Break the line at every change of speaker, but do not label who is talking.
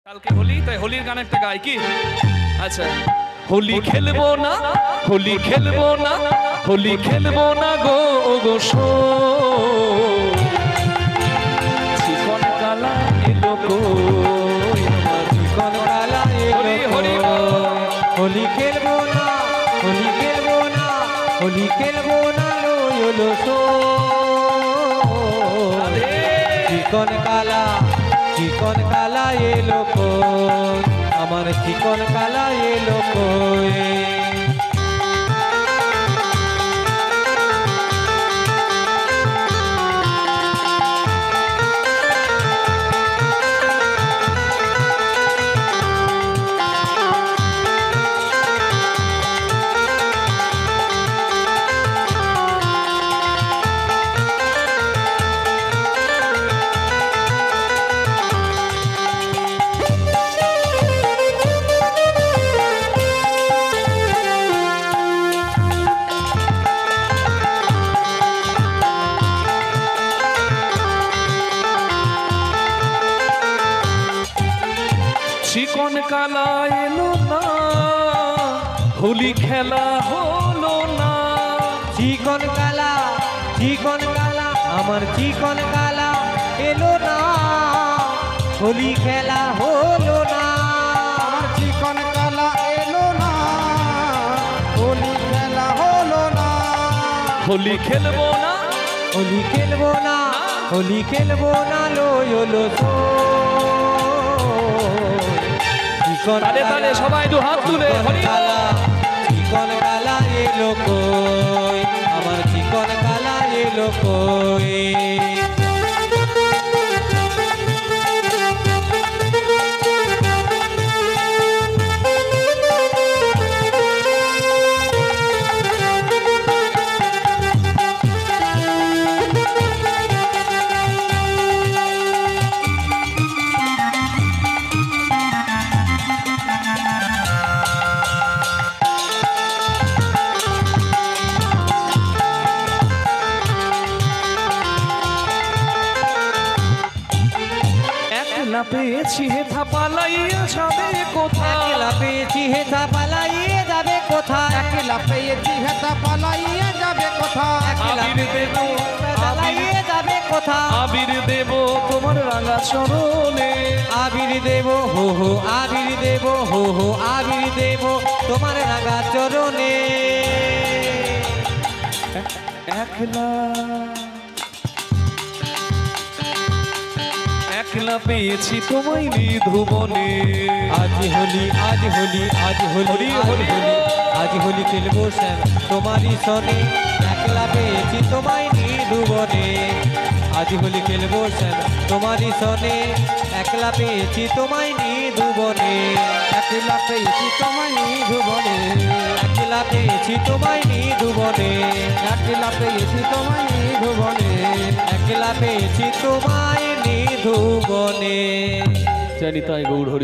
কালকে হোলি, তাই হোলির গান একটা গাই কি? আচ্ছা, হোলি খেলবো না, হোলি খেলবো না, হোলি খেলবো না গো গো শো, চিকন কালা এলো কই আমার চিকন কালা এলো,
হোলি খেলবো না, হোলি খেলবো না, হোলি খেলবো না লইলো সো, চিকন কালা এলো কই আমার চিকন কালা এলো কই।
চিকন কালা এলো না, হোলি খেলা হলো না,
চিকন কালা আমার চিকন কালা এলো না, হোলি খেলা হলো না,
আমার চিকন কালা এলো না, হোলি খেলা হলো না,
হোলি খেলবো না,
হোলি খেলবো না, হোলি খেলবো না লইলো সো, চিকন
তালে তালে সবাই দু হাত তুলে হরি বল।
চিকন কালা এলো কই আমার চিকন কালা এলো কই।
একলা পেয়েছি হেথা পালাইয়া যাবে কোথায়,
একলা পেয়েছি হেথা পালাইয়ে যাবে কোথায়,
একলা পেয়েছি হেতা পালাইয়া যাবে কোথায়,
একলা
আবির দেব,
পালাইয়ে যাবে কোথায়,
আবির দেব তোমার রাঙা চরণে,
আবির দেব হো হো আবির দেব হো হো আবির দেব তোমার রাঙা চরণে।
একলা একলা পেয়েছি তোমায় নিধুবনে,
আজ হোলি আজ হোলি আজ হোলি আজ হোলি আজ হোলি খেলবো শ্যাম তোমারই সনে, একলা পেয়েছি তোমায় নিধুবনে, আজ হোলি খেলবো শ্যাম তোমারই সনে, একলা পেয়েছি তোমায় নিধুবনে,
একলা পেয়েছি তোমায় নিধুবনে,
একলা পেয়েছি তোমায় নিধুবনে,
একলা পেয়েছি তোমায় নিধুবনে,
একলা পেয়েছি তোমায় নিধুবনে।
জানি তাই গৌর হরি।